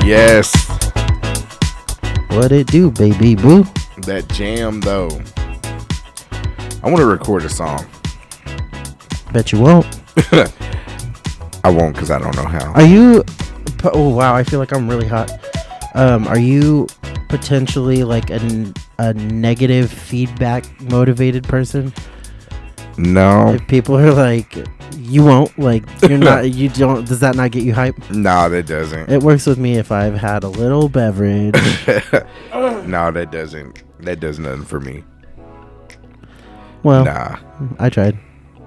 Yes. What it do, baby boo? That jam, though. I want to record a song. Bet you won't. I won't because I don't know how. Are you... Oh, wow. I feel like I'm really hot. Are you potentially like a negative feedback motivated person? No. If people are like, you won't, like, you're not, you don't, does that not get you hype? No, that doesn't. It works with me if I've had a little beverage. No, that doesn't. That does nothing for me. Well, nah. I tried.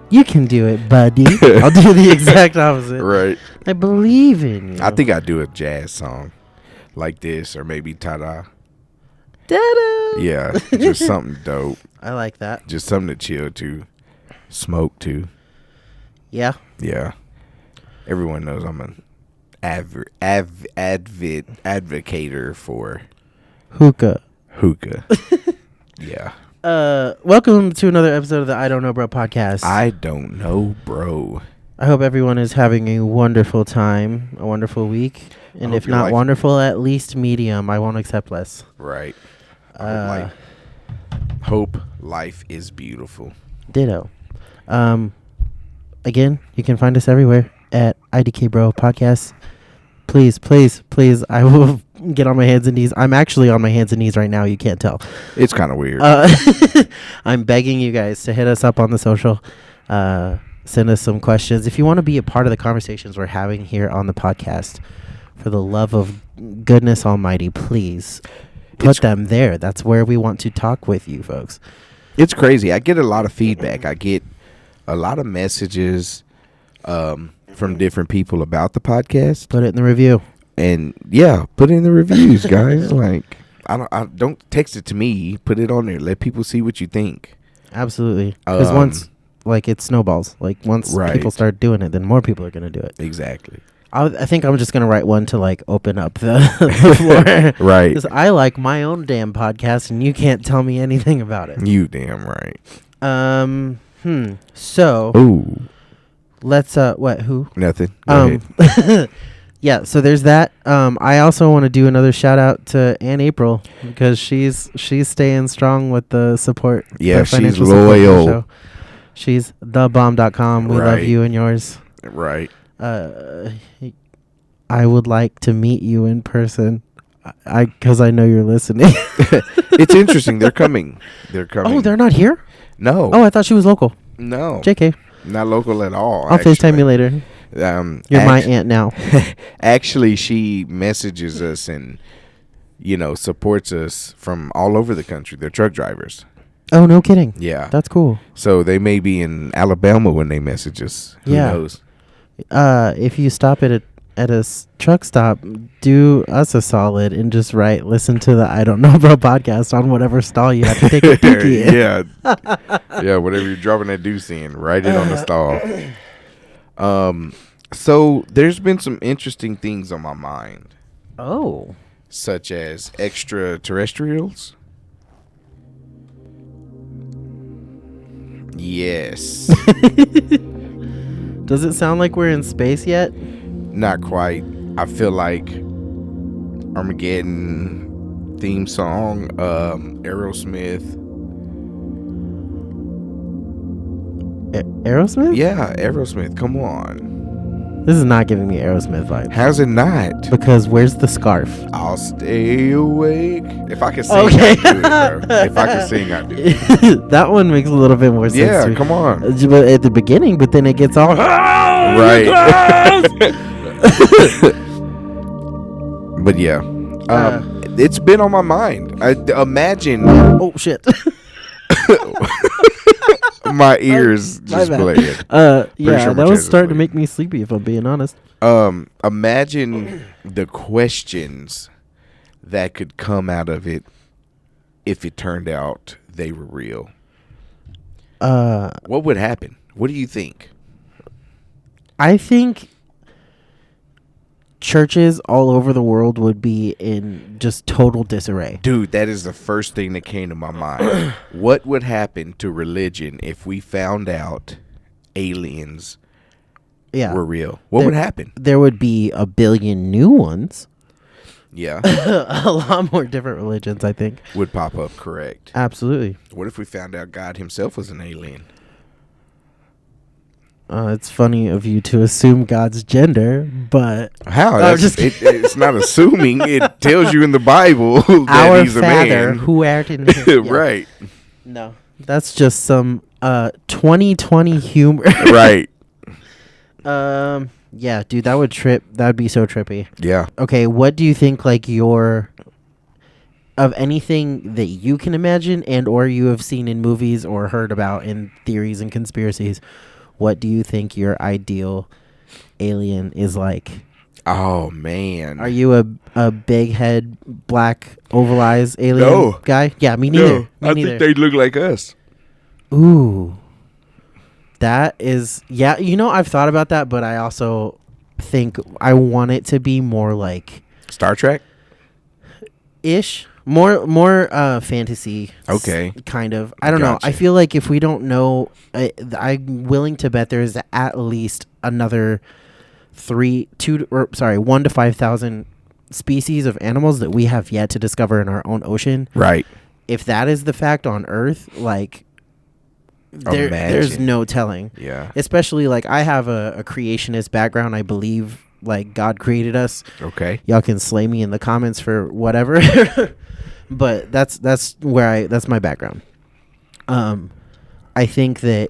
You can do it, buddy. I'll do the exact opposite. Right. I believe in you. I think I'd do a jazz song like this, or maybe ta-da. Ta-da! Yeah, just something dope. I like that. Just something to chill to, smoke to. Yeah. Yeah. Everyone knows I'm an advocator for Hookah. Yeah. Welcome to another episode of the I Don't Know Bro podcast. I don't know, bro. I hope everyone is having a wonderful time, a wonderful week. And if not wonderful, at least medium. I won't accept less. Right. Hope life is beautiful. Ditto. Again, you can find us everywhere at IDK Bro Podcast. Please, please, please, I will get on my hands and knees. I'm actually on my hands and knees right now. You can't tell. It's kind of weird. I'm begging you guys to hit us up on the social. Send us some questions. If you want to be a part of the conversations we're having here on the podcast, for the love of goodness almighty, please put them there. That's where we want to talk with you folks. It's crazy. I get a lot of feedback. I get a lot of messages from different people about the podcast. Put it in the review. And yeah, put it in the reviews, guys. Like, I don't text it to me. Put it on there. Let people see what you think. Absolutely. Because once, like, it snowballs. Like, once people start doing it, then more people are going to do it. Exactly. I think I'm just going to write one to, like, open up the floor. Right. Because I like my own damn podcast, and you can't tell me anything about it. You damn right. So. Ooh. Let's, what, who? Nothing. Go ahead. Yeah, so there's that. I also want to do another shout out to Ann April because she's staying strong with the support. Yeah, the she's loyal. She's thebomb.com. We love you and yours. Right. I would like to meet you in person. Because I know you're listening. It's interesting. They're coming. Oh, they're not here? No. Oh, I thought she was local. No. JK. Not local at all. I'll FaceTime you later. You're my aunt now. Actually, she messages us and, supports us from all over the country. They're truck drivers. Oh, no kidding. Yeah. That's cool. So they may be in Alabama when they message us. Who knows? If you stop at a truck stop, do us a solid and just listen to the I Don't Know Bro podcast on whatever stall you have to take a peek in. Yeah. Yeah, whatever you're dropping that deuce in, write it on the stall. So there's been some interesting things on my mind. Oh. Such as extraterrestrials. Yes. Does it sound like we're in space yet? Not quite. I feel like Armageddon theme song, Aerosmith. Aerosmith? Yeah, Aerosmith. Come on. This is not giving me Aerosmith vibes. How's it not? Because where's the scarf? I'll stay awake. If I can sing, I do it, bro. If I can sing, I do it. That one makes a little bit more sense. Yeah, come on. But at the beginning, but then it gets all... Right. But yeah. It's been on my mind. Imagine... Oh, shit. My ears just played. Yeah, that was starting to make me sleepy, if I'm being honest. Imagine the questions that could come out of it if it turned out they were real. What would happen? What do you think? I think churches all over the world would be in just total disarray. Dude, that is the first thing that came to my mind. What would happen to religion if we found out aliens Yeah. were real, what would happen? There would be a billion new ones. Yeah. A lot more different religions, I think. Would pop up, correct. Absolutely. What if we found out God himself was an alien? It's funny of you to assume God's gender, but How? Oh, just It's not assuming. It tells you in the Bible that our he's a Father man. who art in heaven. Yeah. Right. No, that's just some 2020 humor. Right. Yeah, dude, that would trip. That would be so trippy. Yeah. Okay, what do you think? Like of anything that you can imagine and or you have seen in movies or heard about in theories and conspiracies, what do you think your ideal alien is like? Oh man. Are you a big head, black, oval eyes alien No. guy? Yeah, me neither. Me I neither. think they look like us. Ooh. That is, yeah, I've thought about that, but I also think I want it to be more like Star Trek? ish, more fantasy. Okay. Kind of. I don't know. I Gotcha. feel like if we don't know, I'm willing to bet there's at least another 1 to 5,000 species of animals that we have yet to discover in our own ocean. Right. If that is the fact on Earth, like there's Imagine. no telling. Yeah. Especially like I have a creationist background. I believe like God created us. Okay. Y'all can slay me in the comments for whatever. But that's that's my background. I think that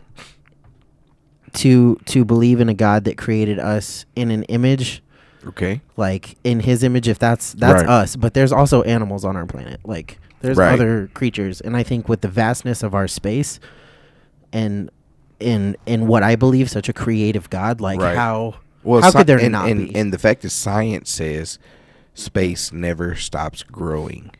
to believe in a God that created us in an image, Okay. like in his image, if that's Right. us, but there's also animals on our planet. Like there's Right. other creatures, and I think with the vastness of our space and in what I believe such a creative God, like Right. how Well, could there and, not and, be? and the fact that science says space never stops growing.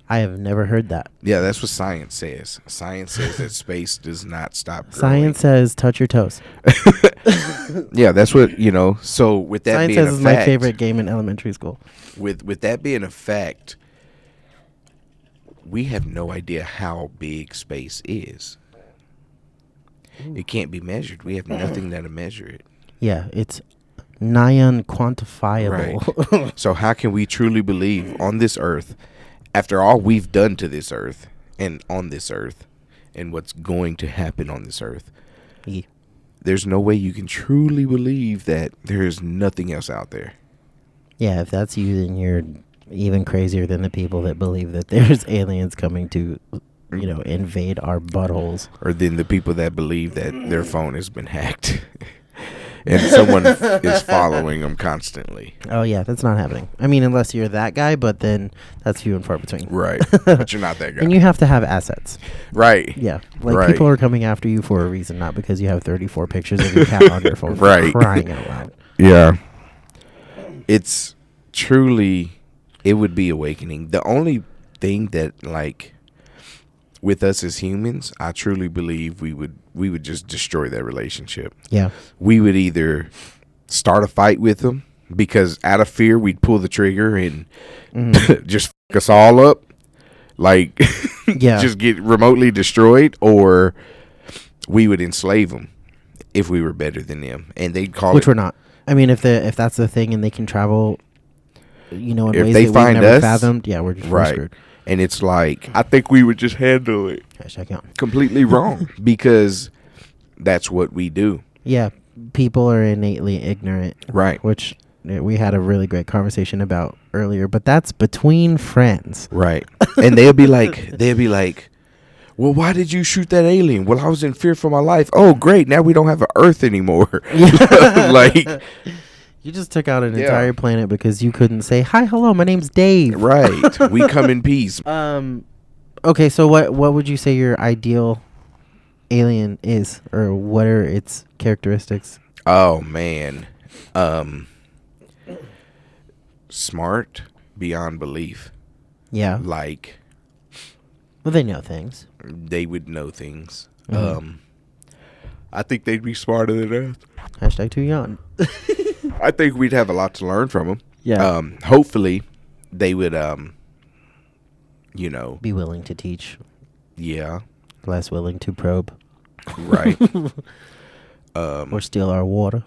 I have never heard that. Yeah, that's what science says. Science says that space does not stop growing. Science says touch your toes. Yeah, that's what, so with that Science being says a is fact, my favorite game in elementary school. with that being a fact, we have no idea how big space is. It can't be measured. We have nothing that'll measure it. Yeah, it's nigh unquantifiable. Right. So how can we truly believe on this earth, after all we've done to this earth and on this earth and what's going to happen on this earth, Yeah. there's no way you can truly believe that there is nothing else out there. Yeah, if that's you, then you're even crazier than the people that believe that there's aliens coming to, invade our buttholes. Or then the people that believe that their phone has been hacked and someone is following them constantly. Oh, yeah, that's not happening. I mean, unless you're that guy, but then that's few and far between. Right. But you're not that guy. And you have to have assets. Right. Yeah. Like, Right. people are coming after you for a reason, not because you have 34 pictures of your cat on your phone. Right. Crying out loud. Yeah. It's truly, it would be awakening. The only thing that, like, with us as humans, I truly believe we would just destroy that relationship. Yeah. We would either start a fight with them because out of fear we'd pull the trigger and just f us all up, like Yeah. just get remotely destroyed, or we would enslave them if we were better than them, and they'd call Which it. we're not. I mean, if that's the thing and they can travel, in If ways they that find we've never us, fathomed, yeah, we're right. screwed. And it's like, I think we would just handle it Hashtag out. completely wrong because that's what we do. Yeah, people are innately ignorant. Right. Which we had a really great conversation about earlier, but that's between friends. Right. And they'll be like, well, why did you shoot that alien? Well, I was in fear for my life. Oh, great. Now we don't have an Earth anymore. Like, You just took out an Yeah. entire planet because you couldn't say, hi, hello, my name's Dave. right. We come in peace. Okay, so what would you say your ideal alien is, or what are its characteristics? Oh, man. Smart beyond belief. Yeah. Like, Well, they know things. they would know things. Mhm. I think they'd be smarter than us. Hashtag too young. I think we'd have a lot to learn from them. Yeah. Hopefully, they would, Be willing to teach, yeah, less willing to probe. right. Or steal our water.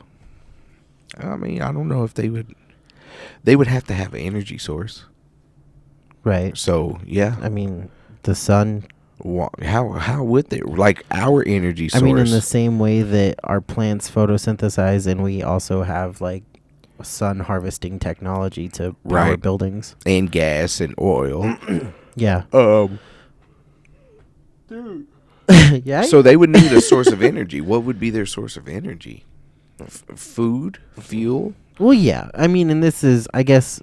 I mean, I don't know if they would. They would have to have an energy source. Right. So yeah, I mean, the sun. how would they, like, our energy source? I mean, in the same way that our plants photosynthesize, and we also have like sun harvesting technology to power Right. buildings. And gas and oil. Yeah. Dude. Yeah. So they would need a source of energy. What would be their source of energy? Food, fuel. Well, yeah. I mean, and this is, I guess,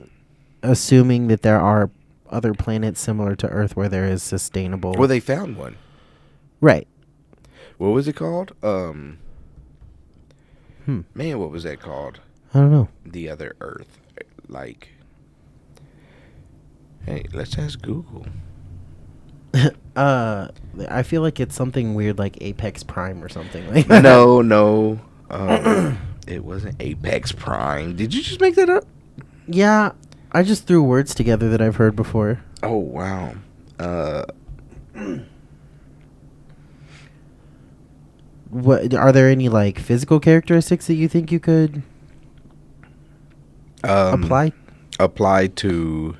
assuming that there are other planets similar to Earth where there is sustainable. Well, they found one. Right. What was it called? Man, what was that called? I don't know. The other Earth. Like, hey, let's ask Google. I feel like it's something weird like Apex Prime or something like that. No. It wasn't Apex Prime. Did you just make that up? Yeah, I just threw words together that I've heard before. Oh, wow. What are there any like physical characteristics that you think you could apply to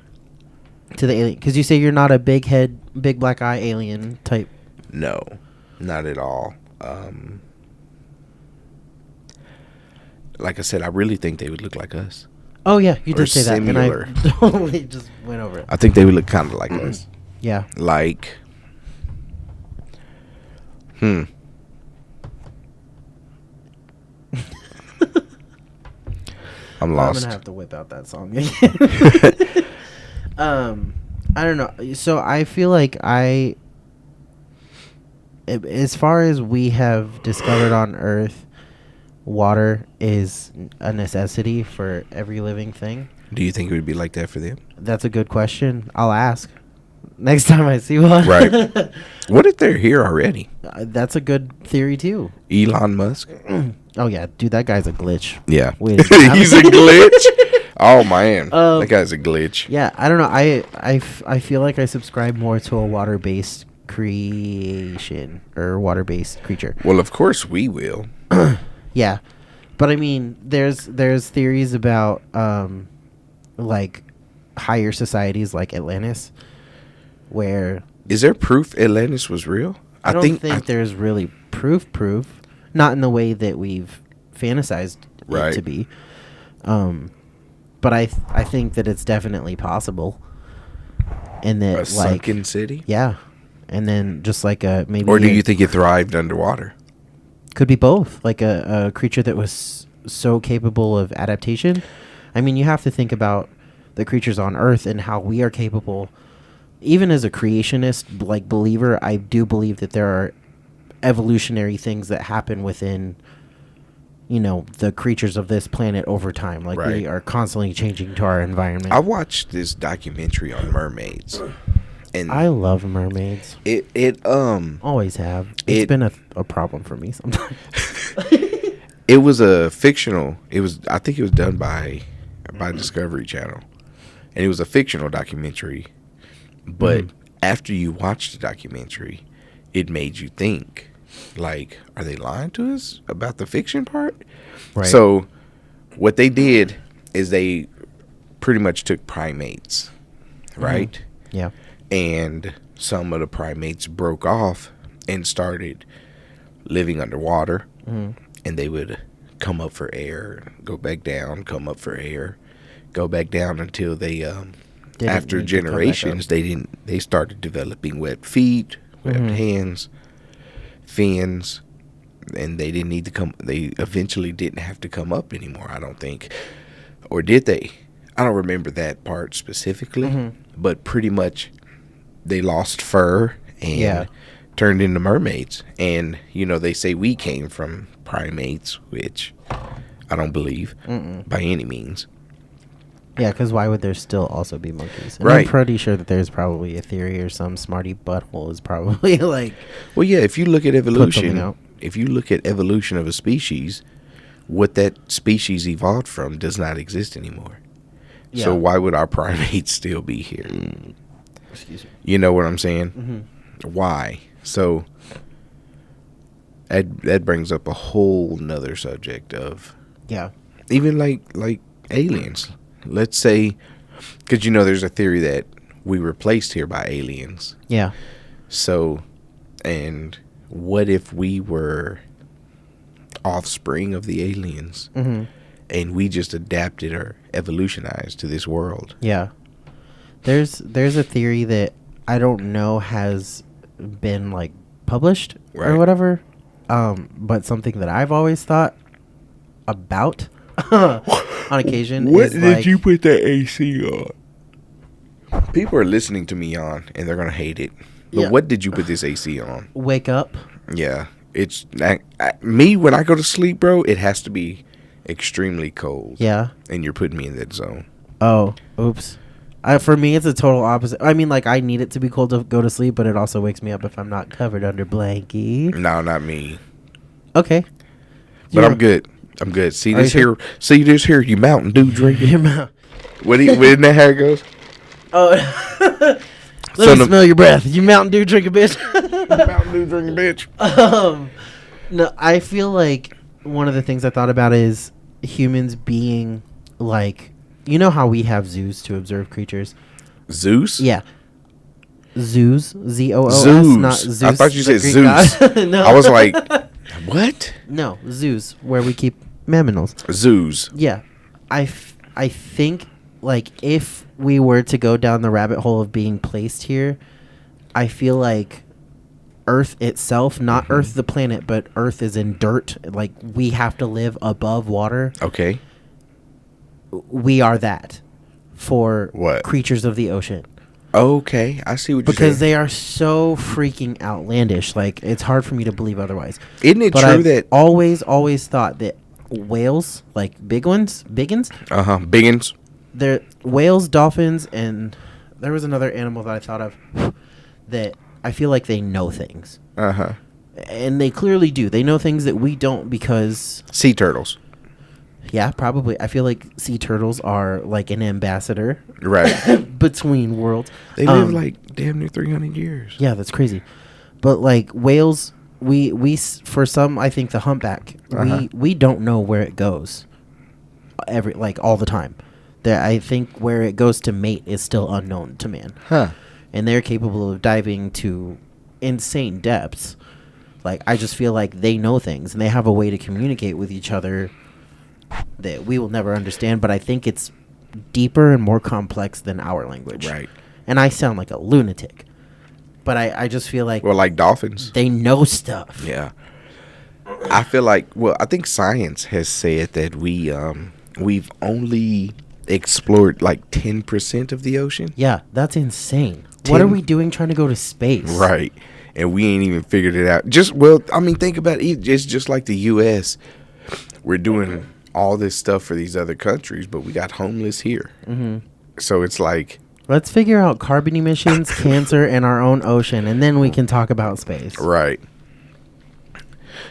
to the alien? Because you say you're not a big head, big black eye alien type. No, not at all. Like I said, I really think they would look like us. Oh yeah, you Or did say similar. that, and I totally just went over it. I think they would look kind of like us. Yeah. Like, I'm lost. I'm gonna have to whip out that song again. I don't know. So I feel like as far as we have discovered on Earth, water is a necessity for every living thing. Do you think it would be like that for them? That's a good question. I'll ask next time I see one. Right. What if they're here already? That's a good theory too. Elon Musk? Oh yeah, dude, that guy's a glitch. Yeah. Wait, He's a glitch? Oh, man. That guy's a glitch. Yeah, I don't know. I feel like I subscribe more to a water-based creation or water-based creature. Well, of course we will. Yeah, but I mean, there's theories about like higher societies like Atlantis, where Is there proof Atlantis was real? I don't think there's really proof, not in the way that we've fantasized Right. it to be. But I think that it's definitely possible, and that a sunken city? yeah, and then just like a maybe. Or do you think it thrived underwater? Could be both, like a creature that was so capable of adaptation. I mean, you have to think about the creatures on Earth and how we are capable. Even as a creationist, like, believer, I do believe that there are evolutionary things that happen within, the creatures of this planet over time. Like, Right. we are constantly changing to our environment. I watched this documentary on mermaids. And I love mermaids. it Always have. It's been a problem for me sometimes. it was a fictional. I think it was done by Discovery Channel, and it was a fictional documentary. But after you watched the documentary, it made you think, like, are they lying to us about the fiction part? Right. So what they did is they pretty much took primates, right? Yeah. And some of the primates broke off and started living underwater. And they would come up for air, go back down, come up for air, go back down until they after generations they started developing webbed feet, webbed hands, fins, and they didn't need to come. They eventually didn't have to come up anymore, I don't think. Or did they? I don't remember that part specifically, but pretty much they lost fur and turned into mermaids. And they say we came from primates, which I don't believe by any means. Yeah, because why would there still also be monkeys? And Right. I'm pretty sure that there's probably a theory or some smarty butthole is probably like. Well, yeah, if you look at something evolution, out. if you look at evolution of a species, what that species evolved from does not exist anymore. Yeah. So why would our primates still be here? Excuse me. You know what I'm saying? Why? So that brings up a whole nother subject of Yeah. even like aliens. Let's say, because there's a theory that we were placed here by aliens. Yeah. So, and what if we were offspring of the aliens, Mm-hmm. and we just adapted or evolutionized to this world? Yeah. There's a theory that I don't know has been like published Right. or whatever, but something that I've always thought about on occasion is like, put that AC on? People are listening to me yawn, and they're gonna hate it. But Yeah. what did you put this AC on? wake up. Yeah, it's me when I go to sleep, bro. It has to be extremely cold. Yeah. And you're putting me in that zone. Oh, oops. For me, it's a total opposite. I mean, like, I need it to be cold to go to sleep, but it also wakes me up if I'm not covered under blankie. No, not me. Okay. But I'm good. I'm good. See Are this you sure? here. See this here. You Mountain Dew drinking. Your mouth. Isn't that how it goes? Oh. Let me smell your breath. You Mountain Dew drinking bitch. Mountain Dew drinking bitch. No, I feel like one of the things I thought about is humans being like, you know how we have zoos to observe creatures? Zeus. Yeah. Zoos. Zoos. Zeus. Not Zeus. I thought you the said Greek Zeus. god. No. I was like, what? No, zoos, where we keep mammals. Zeus. Yeah. I think, like, if we were to go down the rabbit hole of being placed here, I feel like Earth itself, not Earth the planet, but Earth is in dirt. Like, we have to live above water. Okay. We are that for What? creatures of the ocean. Okay, I see what you're Because saying. they are so freaking outlandish. Like, it's hard for me to believe otherwise. Isn't it But true I've that always thought that whales, like big ones, biggins? they're whales, dolphins, and there was another animal that I thought of that I feel like they know things. And they clearly do. They know things that we don't because... Sea turtles. Yeah, probably. I feel like sea turtles are like an ambassador Right. between worlds. They live like damn near 300 years. Yeah, that's crazy. But like whales, for some, I think the humpback, we don't know where it goes all the time. I think where it goes to mate is still unknown to man. Huh. And they're capable of diving to insane depths. Like, I just feel like they know things and they have a way to communicate with each other that we will never understand, but I think it's deeper and more complex than our language. Right. And I sound like a lunatic, but I just feel like Well, like dolphins. they know stuff. Yeah. I feel like, I think science has said that we've only explored like 10% of the ocean. Yeah, that's insane. What are 10 we doing trying to go to space? Right. And we ain't even figured it out. Think about it. It's just like the U.S. We're doing all this stuff for these other countries, but we got homeless here. Mm-hmm. So it's like... Let's figure out carbon emissions, cancer, and our own ocean, and then we can talk about space. Right.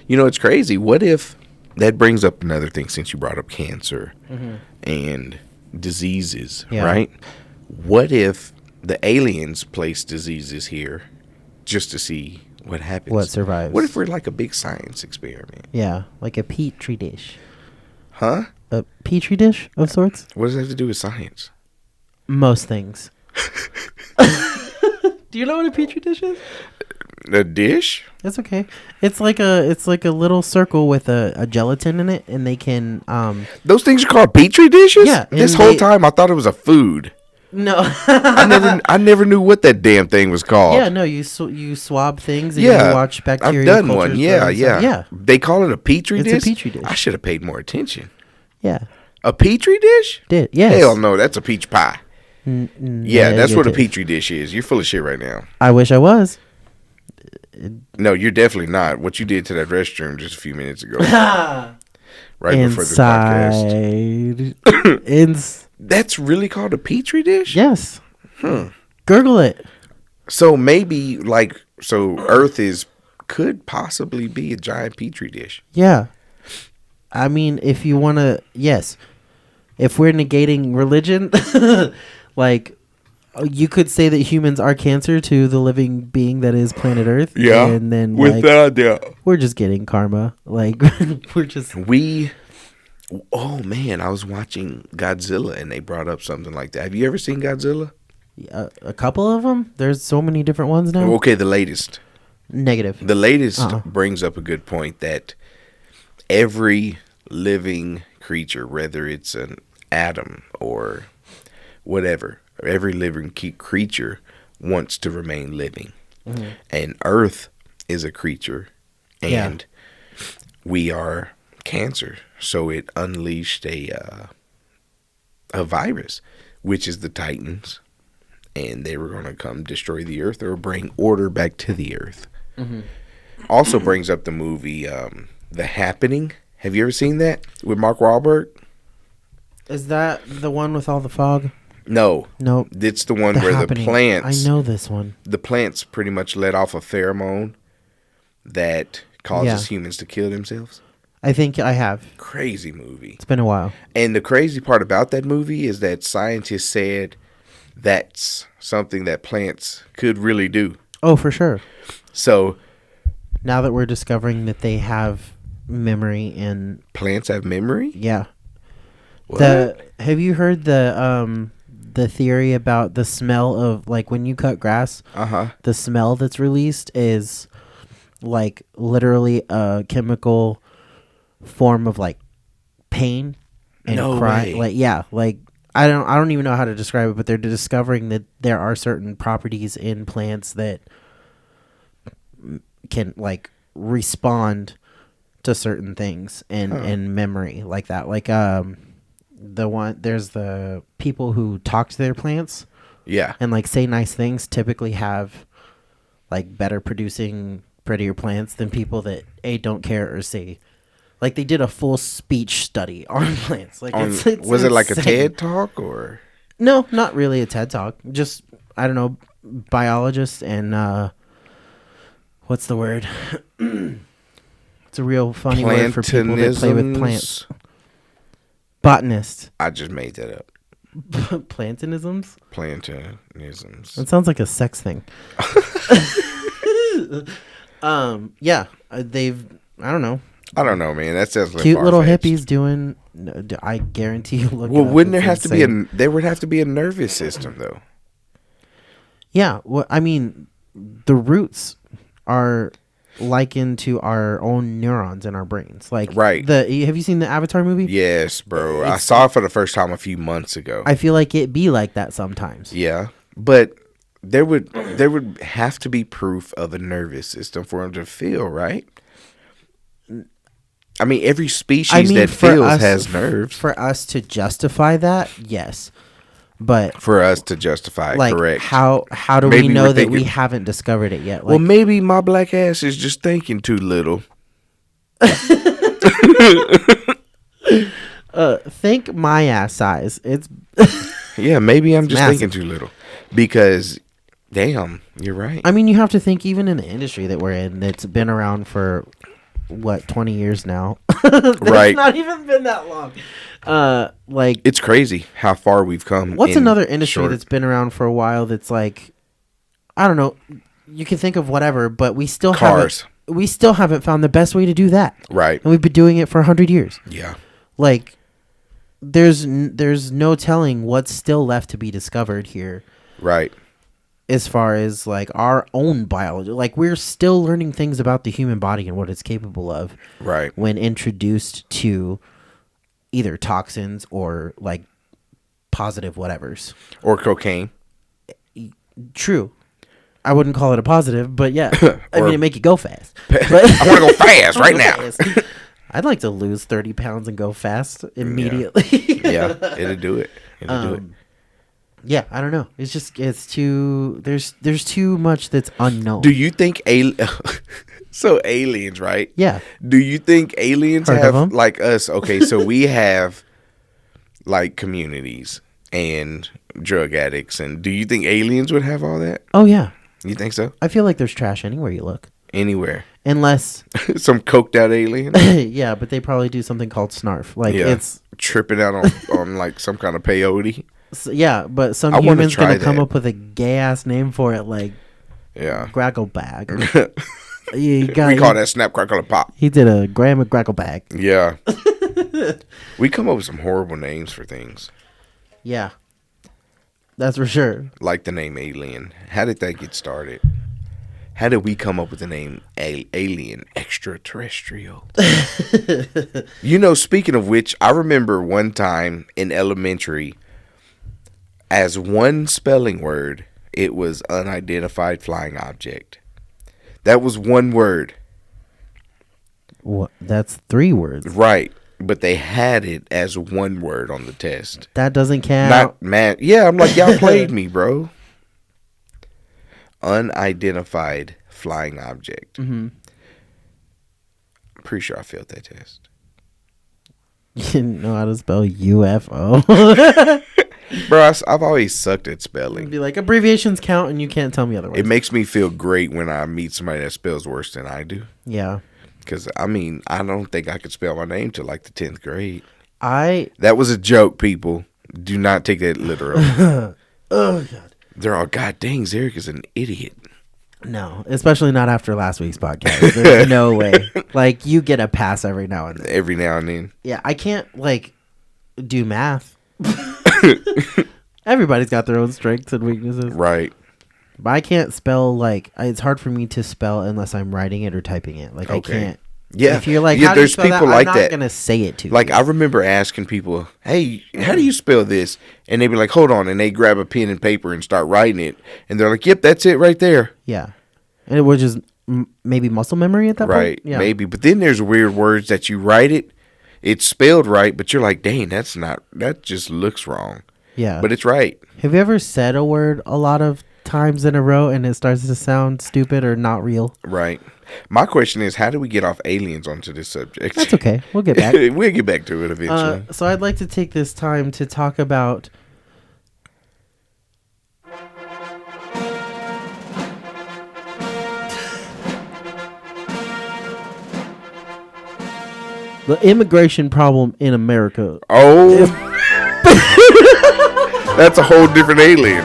It's crazy. What if... That brings up another thing since you brought up cancer and diseases, right? What if the aliens place diseases here just to see what happens? What survives. What if we're like a big science experiment? Yeah, like a petri dish. Huh? A petri dish of sorts? What does that have to do with science? Most things. Do you know what a petri dish is? A dish? That's okay. It's like a little circle with a gelatin in it, and they can Those things are called petri dishes? Yeah, This and whole they- time I thought it was a food. no. I never knew what that damn thing was called. Yeah, no. You swab things and Yeah, you watch bacteria. I've done cultures one. Yeah, grow and stuff. yeah. They call it a petri It's dish? a petri dish. I should have paid more attention. Yeah. A petri dish? Yes. Hell no, that's a peach pie. Yeah, that's what a petri. petri dish is. You're full of shit right now. I wish I was. No, you're definitely not. What you did to that restroom just a few minutes ago. Right before the podcast. Inside. That's really called a petri dish? Yes. Gurgle it. So maybe Earth could possibly be a giant petri dish. Yeah. I mean, if you want to, yes. If we're negating religion, like, You could say that humans are cancer to the living being that is planet Earth. Yeah, And then without doubt. we're just getting karma. Like we're just Oh man, I was watching Godzilla and they brought up something like that. Have you ever seen Godzilla? a couple of them. There's so many different ones now. Okay, the latest. Negative. The latest brings up a good point that every living creature, whether it's an atom or whatever, every living creature wants to remain living. Mm-hmm. And Earth is a creature, and we are cancer. So it unleashed a virus, which is the Titans, and they were going to come destroy the Earth or bring order back to the Earth. Mm-hmm. Also brings up the movie The Happening. Have you ever seen that with Mark Wahlberg? Is that the one with all the fog? No. Nope. It's the one where Happening. the plants... I know this one. The plants pretty much let off a pheromone that causes humans to kill themselves. I think I have. Crazy movie. It's been a while. And the crazy part about that movie is that scientists said that's something that plants could really do. Oh, for sure. So... Now that we're discovering that they have memory and... Plants have memory? Yeah. What? Have you heard the theory about the smell of, like, when you cut grass? The smell that's released is, like, literally a chemical form of, like, pain and crying. Like, yeah, like, I don't even know how to describe it, but they're discovering that there are certain properties in plants that can, like, respond to certain things and memory like that. Like there's the people who talk to their plants and like say nice things typically have like better producing prettier plants than people that don't care or say. Like they did a full speech study on plants. Like it's was it like a TED talk or? No, not really a TED talk. Just I don't know, biologists and what's the word? It's a real funny word for people that play with plants. Botanist. I just made that up. Plantanisms? Plantanisms. That sounds like a sex thing. Yeah, they've. I don't know. I don't know, man. That sounds like cute little hippies doing. I guarantee you. Well, wouldn't there have to be a? There would have to be a nervous system, though. Yeah, well, I mean, the roots are likened to our own neurons in our brains. Like, right. Have you seen the Avatar movie? Yes, bro. I saw it for the first time a few months ago. I feel like it be like that sometimes. Yeah, but there would have to be proof of a nervous system for him to feel, right? I mean, every species that feels has nerves. For us to justify that, yes. But for us to justify it, like, correct. How do we know that we haven't discovered it yet? Like, well, maybe my black ass is just thinking too little. Think my ass size. It's yeah, maybe I'm just massive. thinking too little. Because, damn, you're right. I mean, you have to think even in the industry that we're in, that's been around for, 20 years now? Right. It's not even been that long. Like, it's crazy how far we've come. What's another industry that's been around for a while that's like, I don't know, you can think of whatever, but we still haven't found the best way to do that. Right. And we've been doing it for 100 years. Yeah. Like, there's no telling what's still left to be discovered here. Right. As far as like our own biology, like we're still learning things about the human body and what it's capable of. Right. When introduced to either toxins or like positive whatevers. Or cocaine. True. I wouldn't call it a positive, but yeah. I mean, it make you go fast. But I want to go fast right now. I'd like to lose 30 pounds and go fast immediately. Yeah, it'll do it. It'll do it. Yeah, I don't know. It's too there's too much that's unknown. Do you think so aliens, right? Yeah. Do you think aliens have like us? Okay, so we have like communities and drug addicts, and do you think aliens would have all that? Oh yeah. You think so? I feel like there's trash anywhere you look. Anywhere. Unless some coked out alien. Yeah, but they probably do something called snarf. Like it's tripping out on like some kind of peyote. Yeah, but some I wanna human's try gonna come that. up with a gay ass name for it, like Yeah. Grackle Bag. We call that snap, crackle, and pop. He did a Graham Grackle Bag. Yeah. We come up with some horrible names for things. Yeah, that's for sure. Like the name Alien. How did that get started? How did we come up with the name Alien Extraterrestrial? Speaking of which, I remember one time in elementary, as one spelling word, it was unidentified flying object. That was one word. What? That's 3 words. Right. But they had it as one word on the test. That doesn't count. Not man. Yeah, I'm like, y'all played me, bro. Unidentified flying object. Mm-hmm. I'm pretty sure I failed that test. You didn't know how to spell UFO. Bro, I've always sucked at It'd spelling. be like abbreviations count, and you can't tell me otherwise. It makes me feel great when I meet somebody that spells worse than I do. Yeah. Because, I mean, I don't think I could spell my name till like the 10th grade. I That was a joke, people. Do not take that literally. oh god. They're all, God dang, Zarek is an idiot. No, especially not after last week's podcast. There's no way. Like, you get a pass every now and then. Every now and then. Yeah, I can't like do math. Everybody's got their own strengths and weaknesses. Right. But I can't spell, like, it's hard for me to spell unless I'm writing it or typing it. Like, Okay. I can't. Yeah. If you're like, Yeah, how do you there's spell people that? like I'm that. not going to say it to you. Like, I remember asking people, hey, how do you spell this? And they'd be like, hold on. And they grab a pen and paper and start writing it. And they're like, yep, that's it right there. Yeah. And it was just maybe muscle memory at that Right. point? Yeah. Maybe. But then there's weird words that you write it. It's spelled right, but you're like, dang, that just looks wrong. Yeah. But it's right. Have you ever said a word a lot of times in a row and it starts to sound stupid or not real? Right. My question is, how do we get off aliens onto this subject? That's okay. We'll get back. We'll get back to it eventually. So I'd like to take this time to talk about the immigration problem in America. Oh. That's a whole different alien.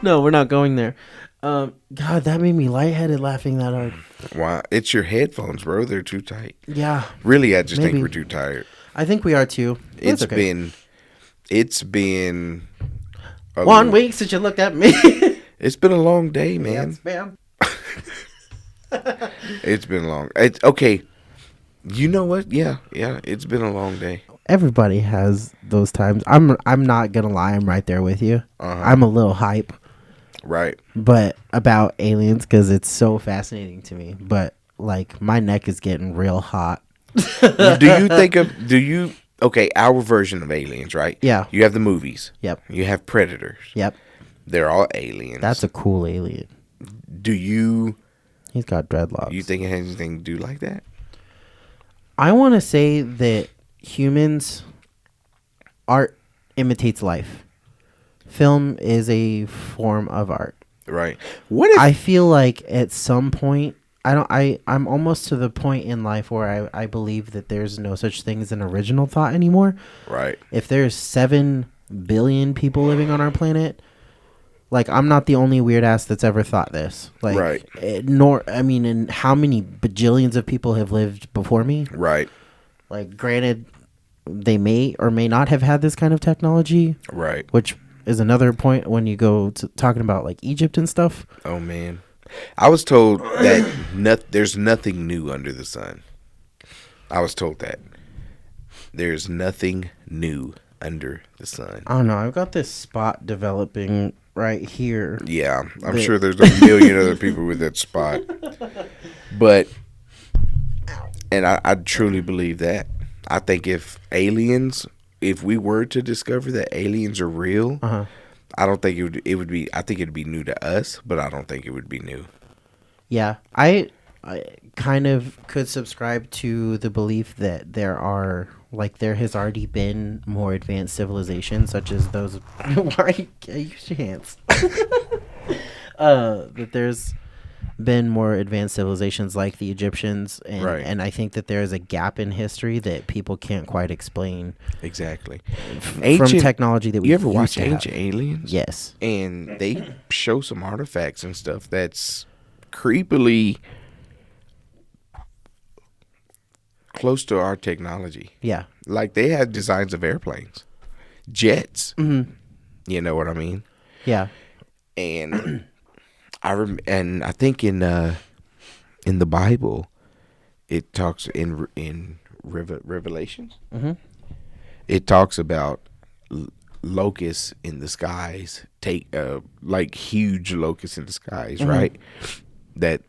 No, we're not going there. God, that made me lightheaded laughing that hard. Why? It's your headphones, bro. They're too tight. Yeah, Really, I just Maybe. think we're too tired. I think we are too. It's okay. It's been a 1 week since you looked at me. It's been a long day, man. Yes, ma'am. It's been long. It's okay. You know what? Yeah. It's been a long day. Everybody has those times. I'm not gonna lie. I'm right there with you. I'm a little hype, Right. but about aliens because it's so fascinating to me. But like, my neck is getting real hot. Okay, our version of aliens, right? Yeah. You have the movies. Yep. You have predators. Yep. They're all aliens. That's a cool alien. Do you He's got dreadlocks. think it has anything to do like that? I want to say that art imitates life. Film is a form of art. Right. What if I feel like at some point, I'm almost to the point in life where I believe that there's no such thing as an original thought anymore. Right. If there's 7 billion people living on our planet, like, I'm not the only weird ass that's ever thought this. Like, Right. And how many bajillions of people have lived before me? Right. Like, granted, they may or may not have had this kind of technology, Right. which is another point when you go to talking about like Egypt and stuff. Oh man. I was told that there's nothing new under the sun. I was told that. There's nothing new under the sun. I don't know. I've got this spot developing right here. Yeah, I'm sure there's a million other people with that spot. But, and I truly believe that. I think if we were to discover that aliens are real, I don't think it would be, I think it'd be new to us, but I don't think it would be new. Yeah, I kind of could subscribe to the belief that there has already been more advanced civilizations, such as those. Why use your hands? That there's been more advanced civilizations like the Egyptians, and Right. and I think that there is a gap in history that people can't quite explain Exactly. from Ancient. technology that we You ever used watch to have. Ancient Aliens? Yes. And they show some artifacts and stuff that's creepily close to our technology. Yeah. Like they had designs of airplanes, jets. Mm-hmm. You know what I mean? Yeah. And and I think in the Bible, it talks in Revelations. Mm-hmm. It talks about locusts in the skies, like huge locusts in the skies, Mm-hmm. right? That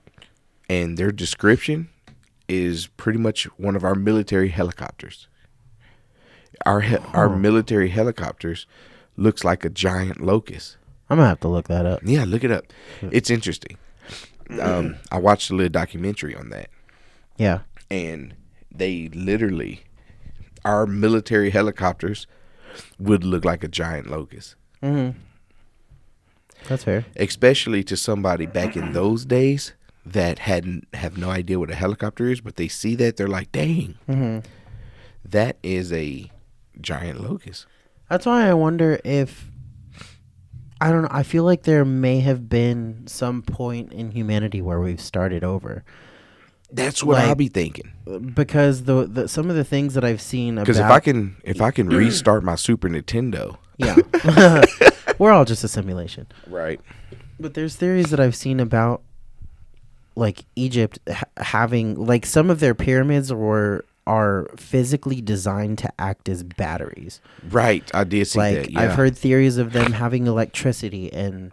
and their description is pretty much one of our military helicopters. Our military helicopters looks like a giant locust. I'm gonna have to look that up. Yeah, look it up. It's interesting. I watched a little documentary on that, Yeah. and they literally, our military helicopters would look like a giant locust. Mm-hmm. That's fair. Especially to somebody back in those days that have no idea what a helicopter is, but they see that they're like, "Dang, Mm-hmm. that is a giant locust." That's why I wonder if, I don't know. I feel like there may have been some point in humanity where we've started over, That's what Like- I'll be thinking. because the some of the things that I've seen about, Because if I can restart my Super Nintendo, yeah, we're all just a simulation. right? But there's theories that I've seen about like Egypt having like some of their pyramids are physically designed to act as batteries. Right, I did see Like that. Yeah. I've heard theories of them having electricity and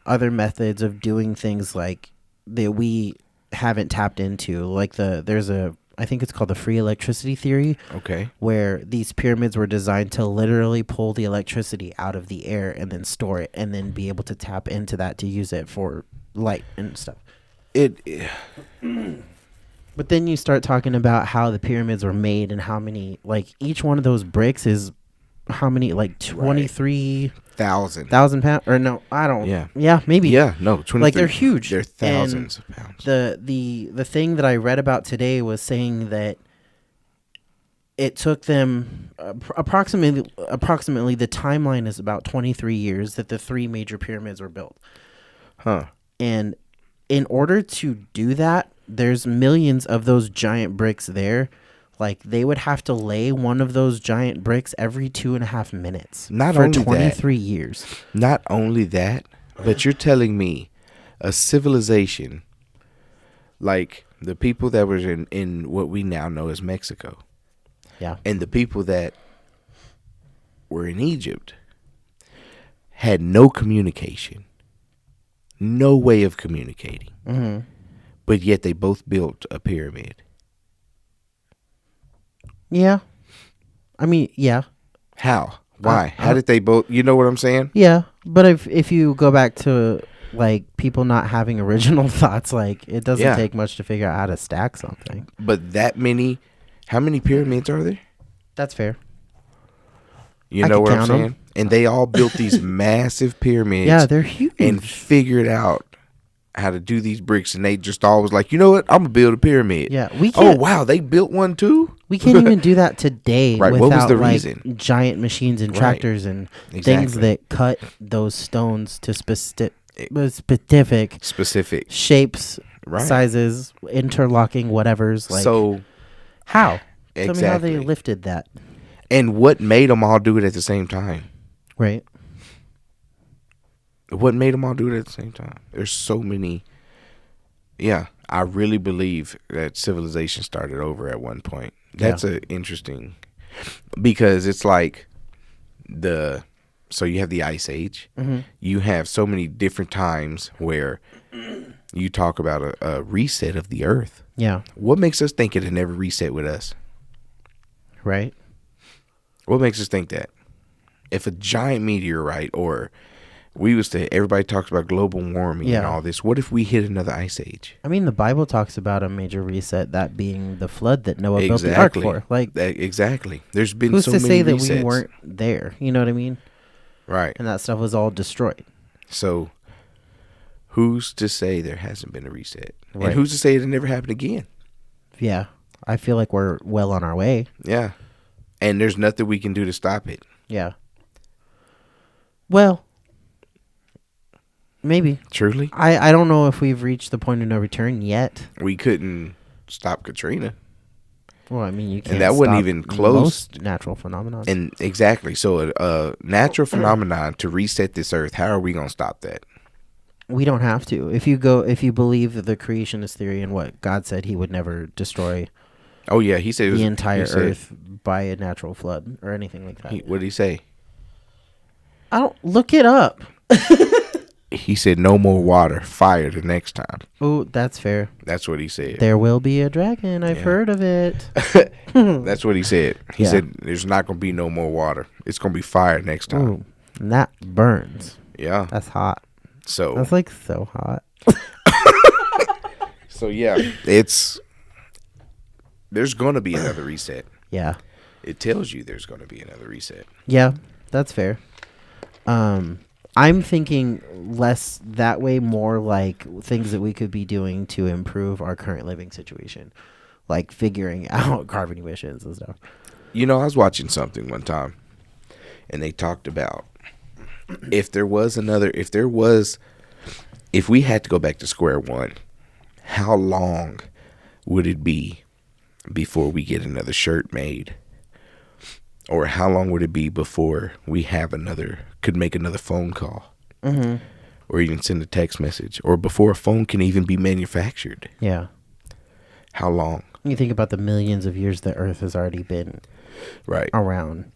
other methods of doing things like that we haven't tapped into. Like there's a, I think it's called the free electricity theory, Okay. where these pyramids were designed to literally pull the electricity out of the air and then store it and then be able to tap into that to use it for light and stuff. But then you start talking about how the pyramids were made and how many, like each one of those bricks is how many, like 23,000 1,000. pounds, or no, I don't. Yeah. Yeah, maybe. Yeah, no, 23. Like they're huge. They're And thousands of pounds. The thing that I read about today was saying that it took them approximately the timeline is about 23 years that the three major pyramids were built. Huh. And in order to do that, there's millions of those giant bricks there. Like they would have to lay one of those giant bricks every 2.5 minutes. Not for only that. 23 years. Not only that, but you're telling me a civilization like the people that were in what we now know as Mexico Yeah. and the people that were in Egypt had no communication, no way of communicating, Mm-hmm. but yet they both built a pyramid. Yeah. I mean, yeah. How? Why? How did they both? You know what I'm saying? Yeah, but if you go back to like people not having original thoughts, like it doesn't Yeah. take much to figure out how to stack something. But that many? How many pyramids are there? That's fair. You I know could what I'm count 'em. saying? And they all built these massive pyramids. Yeah, they're huge. and figured out how to do these bricks, and they just all was like, you know what? I'm gonna build a pyramid. Yeah, we Oh can't. wow, they built one too. We can't even do that today Right, what was without the like reason? giant machines and Right. tractors and things Exactly. that cut those stones to specific Specific. shapes, Right. sizes, interlocking whatevers. Like So how? Tell me how exactly. they lifted that. And what made them all do it at the same time? Right. What made them all do it at the same time? There's so many. Yeah, I really believe that civilization started over at one point. That's a interesting, because it's like so you have the Ice Age. Mm-hmm. You have so many different times where you talk about a reset of the Earth. Yeah. What makes us think it'll never reset with us? Right. What makes us think that? If a giant meteorite, or everybody talks about global warming and Yeah. all this, what if we hit another ice age? I mean, the Bible talks about a major reset, that being the flood that Noah built the ark for. Like, Exactly. There's been who's so to many say that resets. we weren't there? You know what I mean? Right. And that stuff was all destroyed. So who's to say there hasn't been a reset? Right. And who's to say it'll never happen again? Yeah. I feel like we're well on our way. Yeah. And there's nothing we can do to stop it. Yeah. Well, maybe. Truly? I don't know if we've reached the point of no return yet. We couldn't stop Katrina. Well, I mean, you can't. And that wasn't stop even close. Most natural phenomena. And exactly. So a natural phenomenon to reset this earth, how are we going to stop that? We don't have to. If you believe the creationist theory and what God said, he would never destroy Oh, yeah. He said the entire earth by a natural flood or anything like that. What did he say? I don't look it up. He said no more water, fire the next time. Oh, that's fair. That's what he said. There will be a dragon. I've heard of it. That's what he said. He Yeah. said there's not going to be no more water. It's going to be fire next time. Ooh, and that burns. Yeah. That's hot. So That's like so hot. So yeah, there's going to be another reset. Yeah. It tells you there's going to be another reset. Yeah, that's fair. I'm thinking less that way, more like things that we could be doing to improve our current living situation, like figuring out carbon emissions and stuff. You know, I was watching something one time, and they talked about if we had to go back to square one, how long would it be before we get another shirt made? Or how long would it be before we could make another phone call? Mm-hmm. Or even send a text message? Or before a phone can even be manufactured? Yeah. How long? You think about the millions of years that Earth has already been Right. around.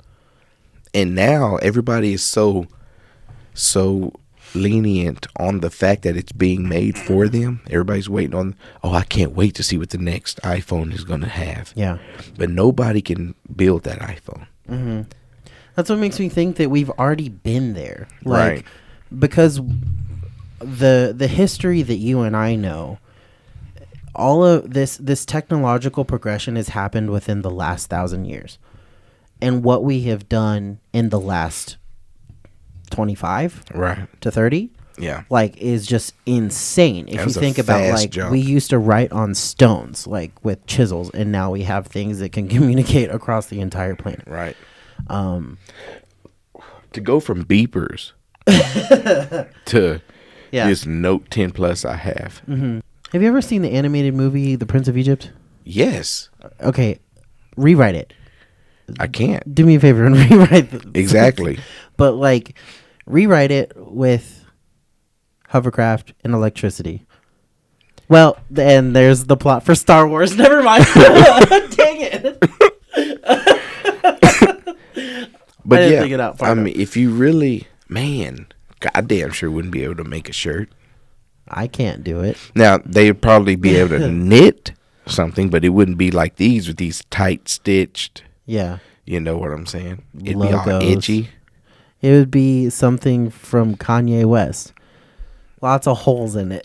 And now everybody is so lenient on the fact that it's being made for them. Everybody's waiting on, I can't wait to see what the next iPhone is going to have. Yeah. But nobody can build that iPhone. Mm-hmm. That's what makes me think that we've already been there. Like, Right. Because the history that you and I know, all of this technological progression has happened within the last 1,000 years. And what we have done in the last 25 Right. to 30, Yeah. like, is just insane. If That you was a think about, fast like, jump. we used to write on stones, like, with chisels, and now we have things that can communicate across the entire planet. Right. To go from beepers to Yeah. this Note 10 Plus I have. Mm-hmm. Have you ever seen the animated movie The Prince of Egypt? Yes. Okay, rewrite it. I can't. Do me a favor and rewrite it. Exactly. But, like, rewrite it with hovercraft and electricity. Well, and there's the plot for Star Wars. Never mind. Dang it. But I didn't yeah, think it out far I enough. mean, if you really, man, goddamn sure wouldn't be able to make a shirt. I can't do it. Now, they'd probably be able to knit something, but it wouldn't be like these with these tight stitched. Yeah. You know what I'm saying? It'd be all Logos. itchy. It would be something from Kanye West. Lots of holes in it.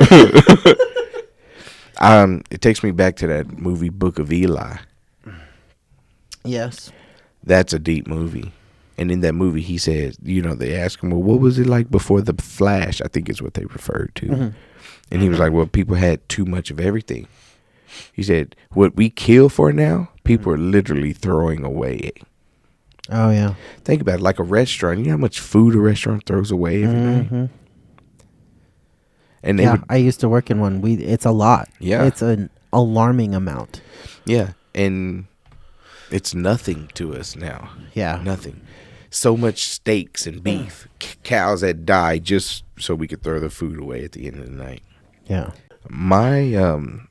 It takes me back to that movie Book of Eli. Yes. That's a deep movie. And in that movie, he says, they ask him, well, what was it like before the Flash? I think is what they referred to. Mm-hmm. And he was like, well, people had too much of everything. He said, what we kill for now, people are literally throwing away. Oh, yeah. Think Think about it, like a restaurant. You know how much food a restaurant throws away every night? Mm-hmm. And they Yeah, would, I used to work in one. It's a lot. Yeah. It's an alarming amount. yeah, and it's nothing to us now. Yeah. Nothing. So much steaks and beef, cows that die just so we could throw the food away at the end of the night. Yeah. My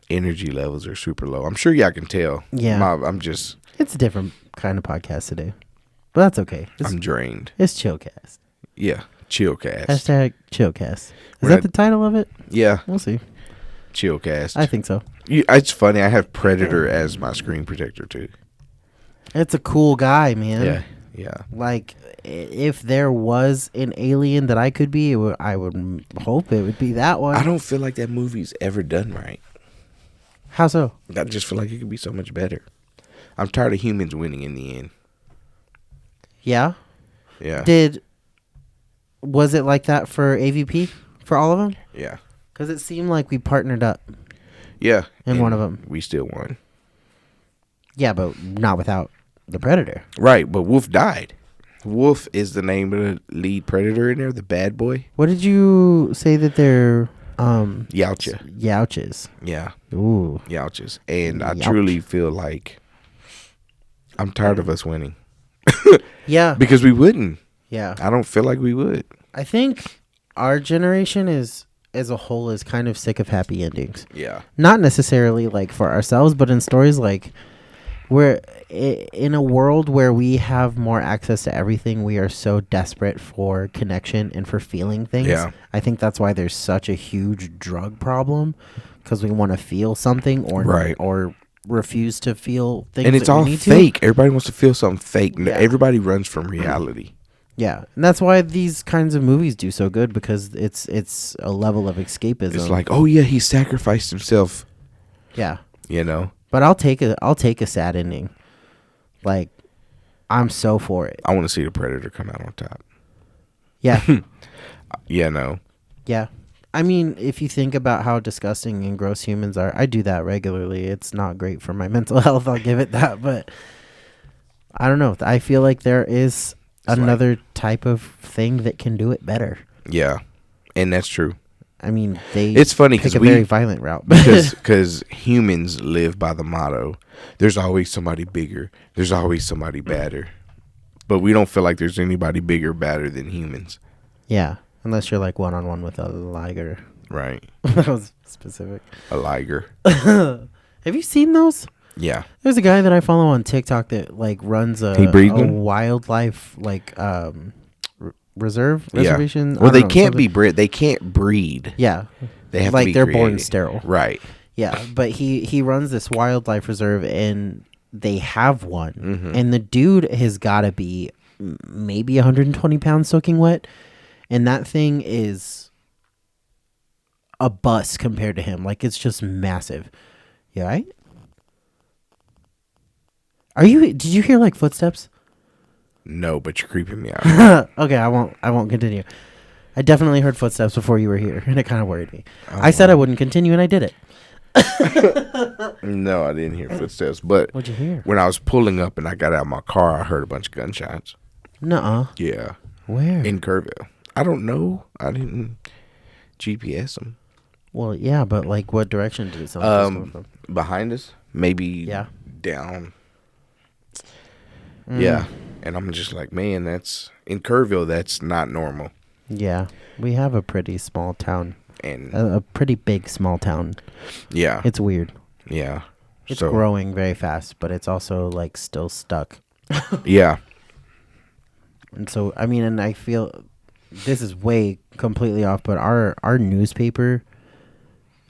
energy levels are super low. I'm sure y'all can tell. Yeah. It's a different kind of podcast today. But that's okay. I'm drained. It's Chillcast. Yeah, Chillcast. Hashtag Chillcast. Is We're that not- the title of it? Yeah, We'll see. Chillcast. I think so. It's funny. I have Predator as my screen protector too. It's a cool guy, man. Yeah, yeah. Like, if there was an alien that I could be, I would hope it would be that one. I don't feel like that movie's ever done right. How so? I just feel like it could be so much better. I'm tired of humans winning in the end. Yeah? Yeah. Was it like that for AVP? For all of them? Yeah. Because it seemed like we partnered up Yeah. in and one of them. We still won. Yeah, but not without the Predator. Right, but Wolf died. Wolf is the name of the lead predator in there, the bad boy. What did you say that they're Yautja. Youches? Yeah, Ooh. Yautjas. And I Youch. truly feel like I'm tired of us winning. Yeah. Because we wouldn't. Yeah. I don't feel like we would. I think our generation is, as a whole, is kind of sick of happy endings. Yeah. Not necessarily like for ourselves, but in stories like we're in a world where we have more access to everything. We are so desperate for connection and for feeling things. Yeah. I think that's why there's such a huge drug problem, because we want to feel something or refuse to feel things. And it's that we all need fake. Everybody wants to feel something fake. Yeah. Everybody runs from reality. Yeah, and that's why these kinds of movies do so good, because it's a level of escapism. It's like, oh yeah, he sacrificed himself. Yeah, You know. but I'll take a sad ending. Like, I'm so for it. I want to see the predator come out on top. Yeah, Yeah, no. yeah. I mean, if you think about how disgusting and gross humans are, I do that regularly. It's not great for my mental health. I'll give it that, but I don't know. I feel like there is another type of thing that can do it better. Yeah, and that's true. I mean, It's funny pick because a very violent route. because humans live by the motto: there's always somebody bigger, there's always somebody badder, but we don't feel like there's anybody bigger, badder than humans. Yeah, unless you're like one-on-one with a liger. Right? That was specific. A liger. Have you seen those? Yeah. There's a guy that I follow on TikTok that like runs He breeds a them? wildlife like reservation. Yeah. I Well, don't they know, can't something. be bred. They can't breed. Yeah, They have like to be they're born created. sterile. Right. Yeah, but he runs this wildlife reserve, and they have one, Mhm. and the dude has got to be maybe 120 pounds soaking wet, and that thing is a bus compared to him. Like, it's just massive. You all right? Did you hear like footsteps? No, but you're creeping me out. Okay, I won't continue. I definitely heard footsteps before you were here, and it kind of worried me. Oh, I said I wouldn't continue, and I did it. No, I didn't hear footsteps. But What'd you hear? when I was pulling up and I got out of my car, I heard a bunch of gunshots. Nuh-uh. Yeah. Where? In Kerrville. I don't know. I didn't GPS them. Well, yeah, but like, what direction did it sound like it was coming from? Behind us, maybe Yeah. down. Mm. Yeah. And I'm just like, man, that's in Kerrville. That's not normal. Yeah, we have a pretty small town, And a pretty big small town. yeah, It's weird. yeah. It's So growing very fast, but it's also like still stuck. yeah, And so, I mean, and I feel this is way completely off, but our newspaper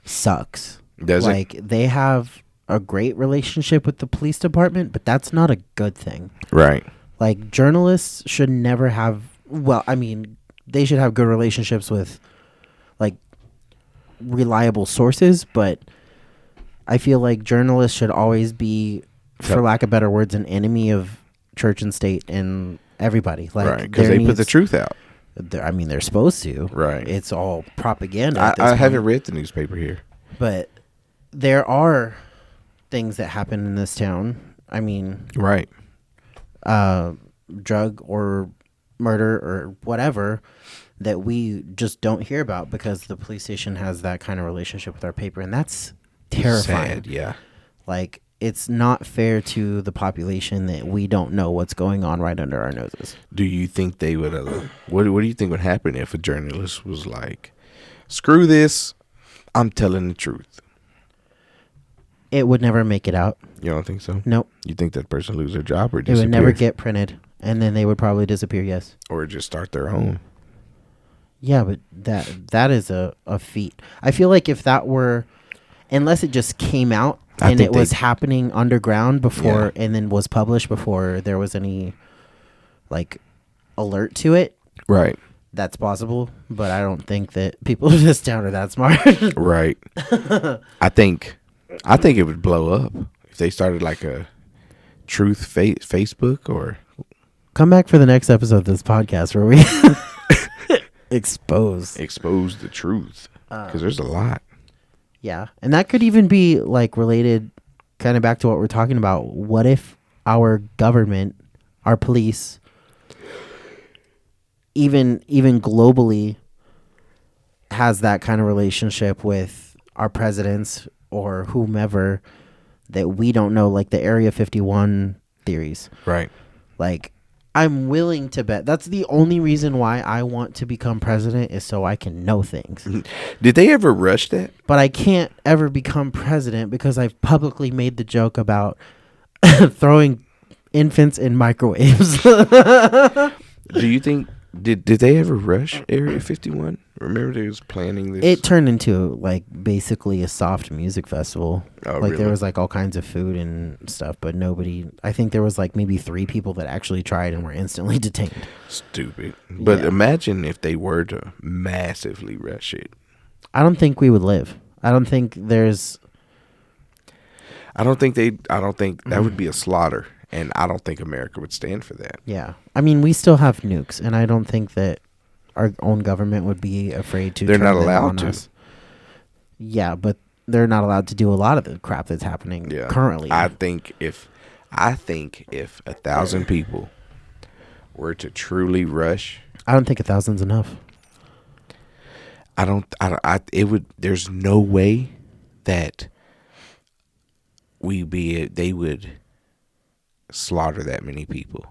sucks. does it? Like, they have a great relationship with the police department, but that's not a good thing. Right. Like, journalists should never have, well, I mean, they should have good relationships with like reliable sources, but I feel like journalists should always be, for lack of better words, an enemy of church and state and everybody. Like, Right. Because they put the truth out. I mean, they're supposed to. Right. It's all propaganda. At this I point. haven't read the newspaper here. But there are things that happen in this town. I mean, Right. drug or murder or whatever that we just don't hear about because the police station has that kind of relationship with our paper, and that's terrifying. Sad, yeah. Like, it's not fair to the population that we don't know what's going on right under our noses. Do you think they would? What do you think would happen if a journalist was like, "Screw this, I'm telling the truth"? It would never make it out. You don't think so? Nope. You think that person lose their job or It disappear? would never get printed, and then they would probably disappear. Yes. or just start their own. Yeah, but that is a feat. I feel like if that were, unless it just came out I and think it was they- happening underground before, Yeah. and then was published before there was any like alert to it, Right. that's possible. But I don't think that people in this town are that smart. Right. I think it would blow up if they started like a truth Facebook or Come back for the next episode of this podcast where we expose expose the truth. Because there's a lot. Yeah, and that could even be like related, kind of back to what we're talking about. What if our government, our police, even globally, has that kind of relationship with our presidents or whomever that we don't know, like the Area 51 theories. Right. Like, I'm willing to bet that's the only reason why I want to become president is so I can know things. Did they ever rush that? But I can't ever become president because I've publicly made the joke about throwing infants in microwaves. Do you think did they ever rush Area 51? Remember they was planning this. It turned into like basically a soft music festival. Oh, like really? there was like all kinds of food and stuff, but nobody. I think there was like maybe 3 people that actually tried and were instantly detained. Stupid. But Yeah. imagine if they were to massively rush it. I don't think we would live. I don't think there's. I don't think that would be a slaughter, and I don't think America would stand for that. Yeah, I mean we still have nukes, and I don't think that our own government would be afraid to. They're turn not them allowed on to. us. Yeah, but they're not allowed to do a lot of the crap that's happening currently. I think if 1,000 people were to truly rush, I don't think 1,000's enough. it would. There's no way that they would slaughter that many people.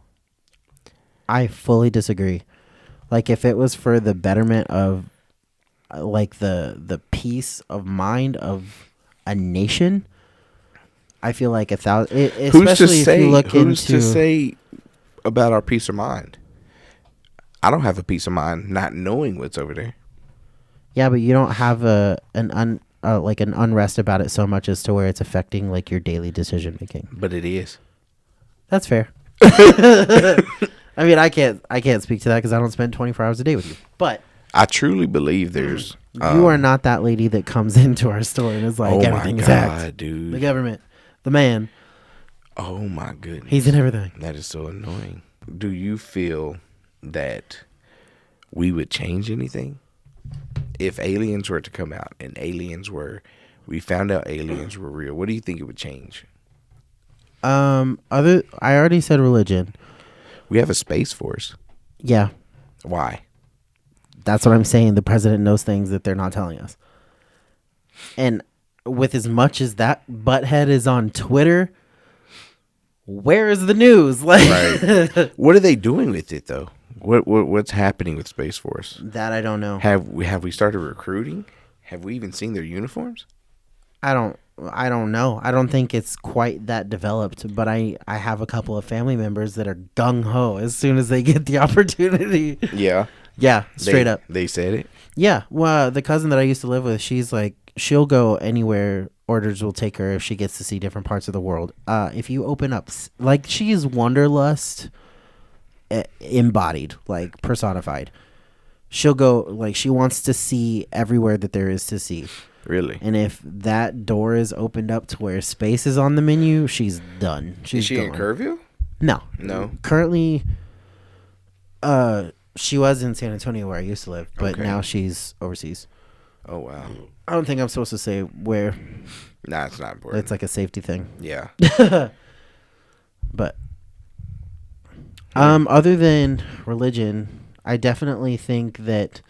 I fully disagree. Like if it was for the betterment of like the peace of mind of a nation, I feel like 1,000 especially if you look who's into to say about our peace of mind? I don't have a peace of mind not knowing what's over there. Yeah, but you don't have an unrest about it so much as to where it's affecting like your daily decision making. But it is. That's fair. I mean, I can't speak to that because I don't spend 24 hours a day with you. But I truly believe there's. You are not that lady that comes into our store and is like, oh everything my is God, hacked. dude. The government, the man, Oh my goodness. he's in everything. That is so annoying. Do you feel that we would change anything if aliens were to come out and we found out aliens were real? What do you think it would change? I already said religion. We have a space force. Yeah, Why? that's what I'm saying. The president knows things that they're not telling us. And with as much as that butthead is on Twitter, where is the news? Like, Right. What are they doing with it though? What's happening with Space Force? that I don't know. Have we started recruiting? Have we even seen their uniforms? I don't know. I don't think it's quite that developed, but I have a couple of family members that are gung ho as soon as they get the opportunity. Yeah. Yeah, straight up. They said it. Yeah. Well, the cousin that I used to live with, she's like, she'll go anywhere orders will take her if she gets to see different parts of the world. If you open up, like, she is wanderlust embodied, like personified. She'll go, like, she wants to see everywhere that there is to see. Really? And if that door is opened up to where space is on the menu, she's done. She's Is she in gone. Kerrville? No. No. Currently, she was in San Antonio where I used to live, but Okay. now she's overseas. Oh wow. I don't think I'm supposed to say where. Nah, it's not important. It's like a safety thing. Yeah. But other than religion, I definitely think that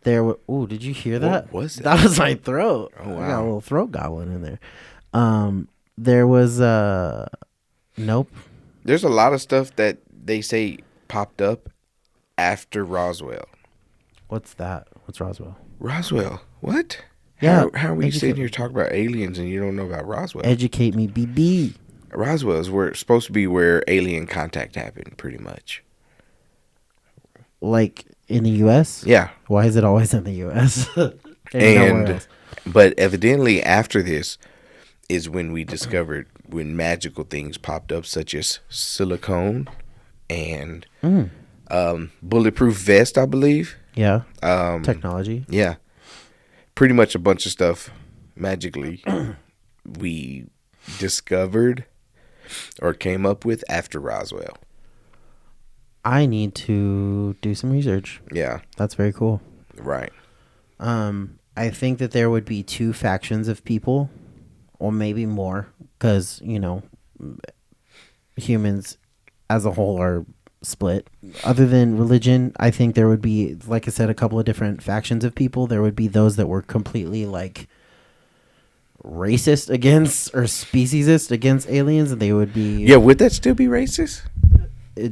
there were. Oh, did you hear that? What was that? That was my throat. Oh, I got a wow. little throat goblin in there. There was nope. There's a lot of stuff that they say popped up after Roswell. What's that? What's Roswell? Roswell? What? Yeah, How are we educate sitting me. here talking about aliens and you don't know about Roswell? Educate me, BB. Roswell is supposed to be where alien contact happened, pretty much. Like in the U.S. Yeah. Why is it always in the U.S.? nowhere else? But evidently after this is when we discovered when magical things popped up, such as silicone and bulletproof vest, I believe. Yeah. Um, Technology. Yeah. Pretty much a bunch of stuff magically we discovered or came up with after Roswell. I need to do some research. Yeah. That's very cool. Right. I think that there would be two factions of people, or maybe more, because humans as a whole are split. Other than religion, I think there would be, like I said, a couple of different factions of people. There would be those that were completely like racist against or speciesist against aliens, and they would be Yeah, would that still be racist? uh,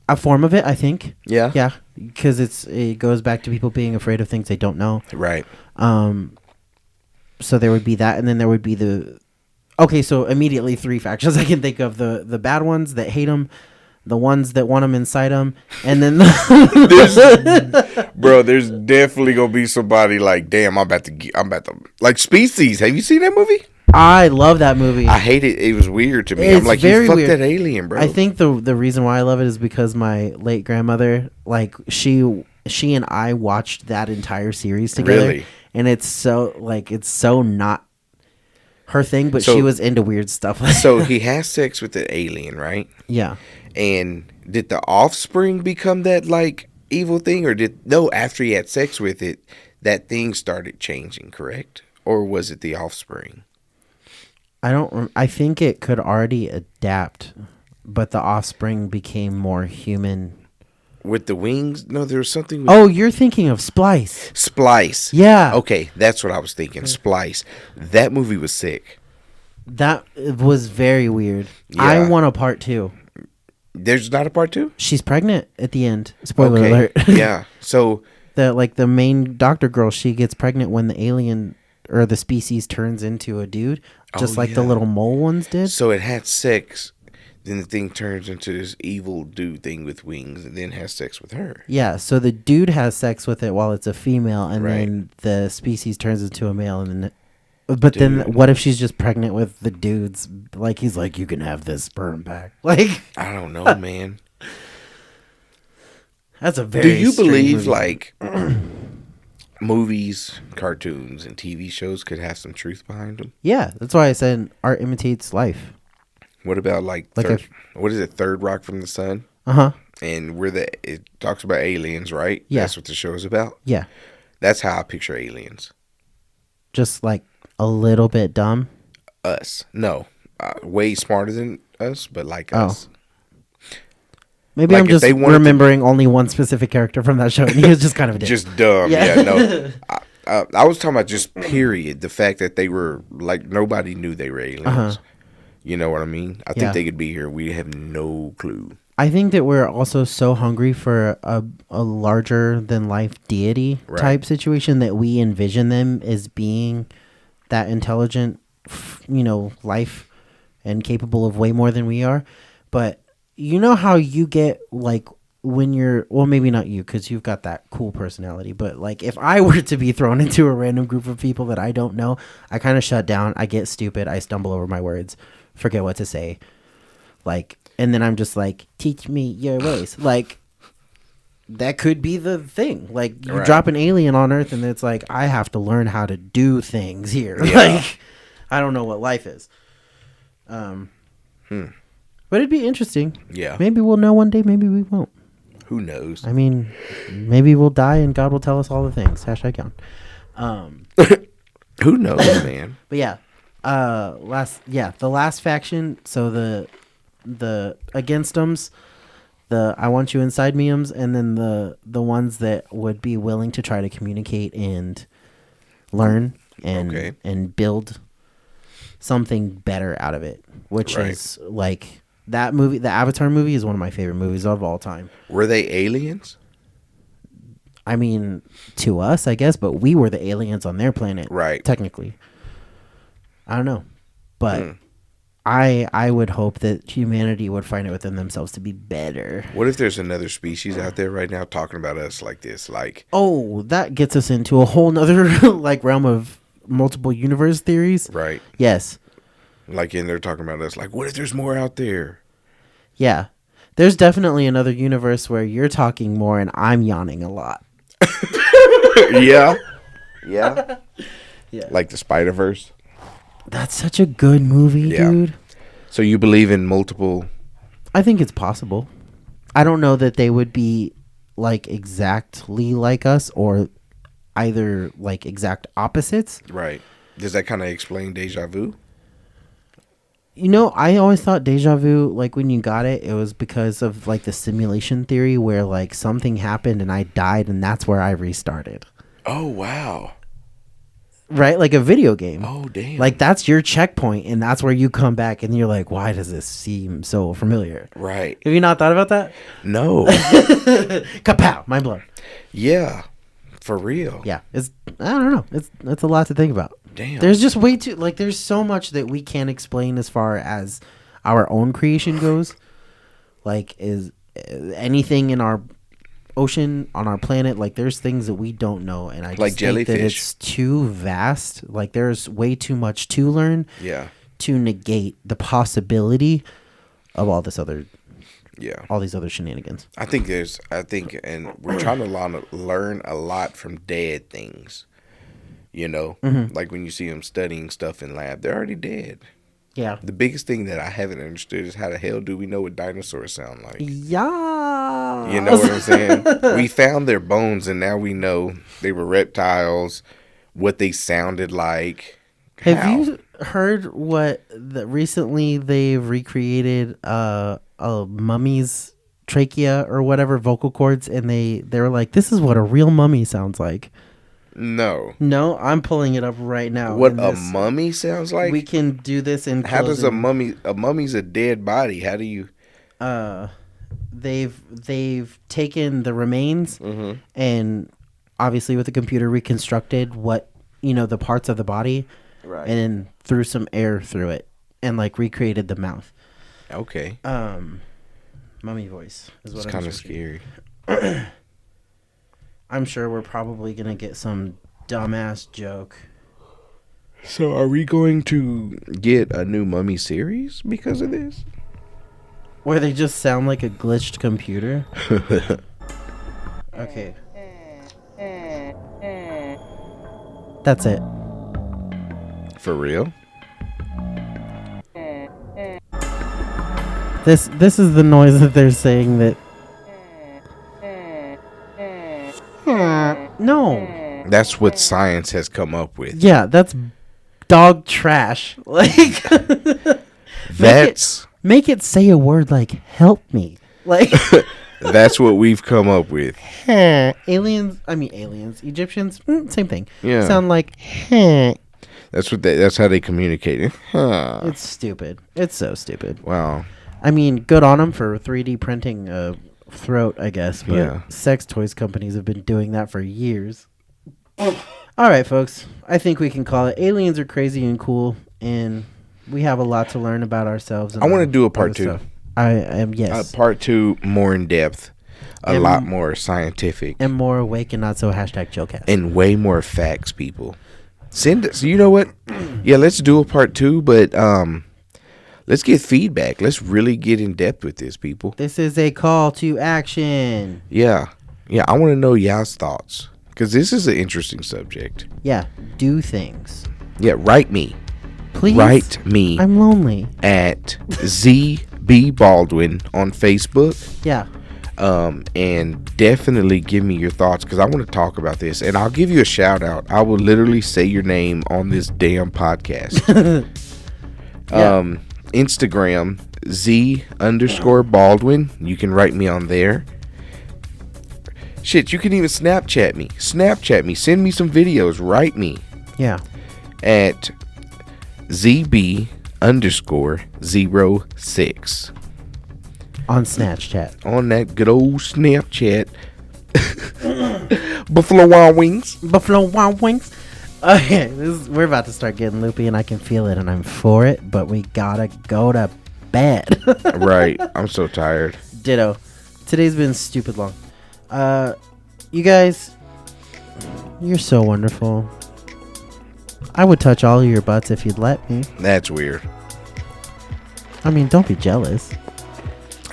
a form of it. I think. Yeah. Yeah, because it goes back to people being afraid of things they don't know. Right. So there would be that, and then there would be the. Okay, so immediately three factions I can think of: the bad ones that hate them, the ones that want them inside them, and then There's definitely gonna be somebody like, damn, I'm about to like Species. Have you seen that movie? I love that movie. I hate it. It was weird to me. It's I'm like, very you fucked weird. that alien, bro. I think the reason why I love it is because my late grandmother, like she and I watched that entire series together, Really? and it's so not her thing, but So- she was into weird stuff. So he has sex with the alien, right? Yeah. And did the offspring become that like evil thing, or after he had sex with it, that thing started changing, correct? Or was it the offspring? I think it could already adapt, but the offspring became more human. With the wings? No, there was something with Oh, you're thinking of Splice. Splice. Yeah. Okay, that's what I was thinking. Splice. That movie was sick. That was very weird. Yeah. I want a part 2. There's not a part 2? She's pregnant at the end. Spoiler Okay. alert. Yeah. So The main doctor girl, she gets pregnant when the alien or the species turns into a dude, just Oh, like the yeah. little mole ones did. So it had sex, then the thing turns into this evil dude thing with wings, and then has sex with her. Yeah, so the dude has sex with it while it's a female, and Right. then the species turns into a male, and then. But then, Dude. what if she's just pregnant with the dudes? Like he's like, you can have this sperm back. Like I don't know, man. that's a very. Do you strange believe movie. like movies, cartoons, and TV shows could have some truth behind them? Yeah, that's why I said art imitates life. What about like what is it, Third Rock from the Sun? Uh-huh. And it talks about aliens, right? Yeah. That's what the show is about. Yeah, That's how I picture aliens. just like a little bit dumb. Us, no, way smarter than us, but like Oh. us. Maybe Like, I'm if just they wanted to- remembering only one specific character from that show, and he was just kind of a dick. Just dumb. Yeah. Yeah, no. I was talking about just period. The fact that they were like nobody knew they were aliens. Uh-huh. You know what I mean? I Yeah. think they could be here. We have no clue. I think that we're also so hungry for a larger than life deity Right. type situation that we envision them as being that intelligent, life and capable of way more than we are. But you know how you get like when well, maybe not you because you've got that cool personality. But like if I were to be thrown into a random group of people that I don't know, I kind of shut down. I get stupid. I stumble over my words, forget what to say. Like, and then I'm just like, teach me your ways. Like, that could be the thing. Like, you Right. drop an alien on Earth, and it's like, I have to learn how to do things here. Yeah. Like, I don't know what life is. But it'd be interesting. Yeah. Maybe we'll know one day. Maybe we won't. Who knows? I mean, maybe we'll die, and God will tell us all the things. Hashtag John. Who knows, man? But yeah, the last faction. So the against them's, the I want you inside meums, and then the ones that would be willing to try to communicate and learn and Okay. and build something better out of it, which Right. is like that movie. The Avatar movie is one of my favorite movies of all time. Were they aliens? I mean, to us, I guess, but we were the aliens on their planet, Right. technically. I don't know, but I would hope that humanity would find it within themselves to be better. What if there's another species out there right now talking about us like this? Like, Oh, that gets us into a whole nother like realm of multiple universe theories. right? Yes. Like, and they're talking about us. Like, what if there's more out there? Yeah. There's definitely another universe where you're talking more and I'm yawning a lot. Yeah. Yeah. Yeah. Like the Spider-Verse. That's such a good movie, Yeah. dude. So you believe in multiple? I think it's possible. I don't know that they would be like exactly like us, or either like exact opposites. Right. Does that kind of explain deja vu? You know, I always thought deja vu, like when you got it, it was because of like the simulation theory where like something happened and I died and that's where I restarted. Oh, wow. Right? Like a video game. Oh, damn. Like that's your checkpoint and that's where you come back and you're like, why does this seem so familiar? Right. Have you not thought about that? No. Kapow! Mind blown. Yeah. For real. Yeah. I don't know. It's a lot to think about. Damn. There's just way too, like, there's so much that we can't explain as far as our own creation goes. Like, is anything in our ocean, on our planet, like, there's things that we don't know. And I just Like think jellyfish. that it's too vast. Like, there's way too much to learn Yeah. to negate the possibility of all these other shenanigans. I think, and we're trying to learn a lot from dead things. You know, like when you see them studying stuff in lab, they're already dead. Yeah. The biggest thing that I haven't understood is how the hell do we know what dinosaurs sound like? Yeah. You know what I'm saying? We found their bones and now we know they were reptiles, what they sounded like. Have How? you heard what recently they've recreated a mummy's trachea or whatever vocal cords, and they were like, this is what a real mummy sounds like. No. No, I'm pulling it up right now. What a mummy sounds like? We can do this in How does a closing. mummy's a dead body. How do you? They've taken the remains and obviously with the computer reconstructed what, the parts of the body, Right. and then threw some air through it and like recreated the mouth. Okay. Mummy voice is what It's I'm kind of searching. scary. I'm sure we're probably gonna get some dumbass joke. So are we going to get a new mummy series because of this? Where they just sound like a glitched computer. Okay. That's it. For real? This is the noise that they're saying that. No. That's what science has come up with. Yeah, that's dog trash. Like That's make it say a word like help me. Like that's what we've come up with. aliens, Egyptians, same thing. Yeah. Sound like That's how they communicate. Huh. It's stupid. It's so stupid. Wow. I mean, good on them for 3D printing a throat, I guess. But Yeah. sex toys companies have been doing that for years. All right, folks. I think we can call it. Aliens are crazy and cool, and we have a lot to learn about ourselves. And I want to our do a part other 2. stuff. I am, yes. Part 2 more in depth. A And- lot more scientific. And more awake and not so #chillcast. And way more facts, people. Send us. You know what? Yeah, let's do a part 2, but let's get feedback. Let's really get in depth with this, people. This is a call to action. Yeah. Yeah, I want to know y'all's thoughts because this is an interesting subject. Yeah, do things. Yeah, write me. Please. Write me I'm lonely. at ZB Baldwin on Facebook. Yeah. And definitely give me your thoughts because I want to talk about this. And I'll give you a shout out. I will literally say your name on this damn podcast. Yeah. Instagram Z_Baldwin. You can write me on there. Shit, you can even Snapchat me. Send me some videos. Write me Yeah. at ZB_06 On Snatch Chat. on that good old Snapchat. Buffalo Wild Wings. Buffalo Wild Wings. Okay, we're about to start getting loopy, and I can feel it, and I'm for it. But we gotta go to bed. Right. I'm so tired. Ditto. Today's been stupid long. You guys, you're so wonderful. I would touch all of your butts if you'd let me. That's weird. I mean, don't be jealous.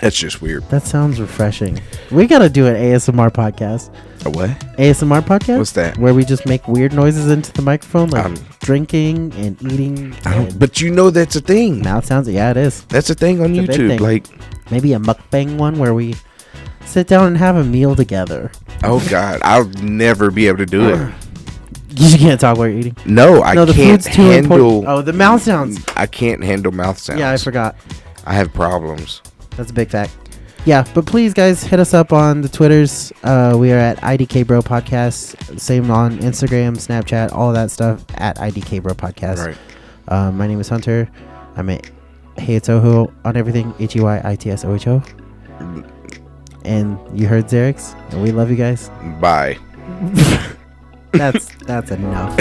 That's just weird. That sounds refreshing. We gotta do an ASMR podcast. A what? ASMR podcast? What's that? Where we just make weird noises into the microphone, like Um, drinking and eating. And But you know that's a thing. mouth sounds. Yeah, it is. That's a thing on It's a big YouTube. thing. Like, Maybe a mukbang one where we sit down and have a meal together. oh God, I'll never be able to do it. You can't talk while you're eating. No, I No, the can't food's too handle. important. Oh, the mouth sounds. I can't handle mouth sounds. Yeah, I forgot. I have problems. That's a big fact. Yeah, but please, guys, hit us up on the Twitters. We are at IDK Bro Podcast. Same on Instagram, Snapchat, all of that stuff at IDK Bro Podcast. Right. My name is Hunter. I'm at Hey It's Oho on everything. HEYITSOHO. And you heard Xerix, and we love you guys. Bye. That's enough.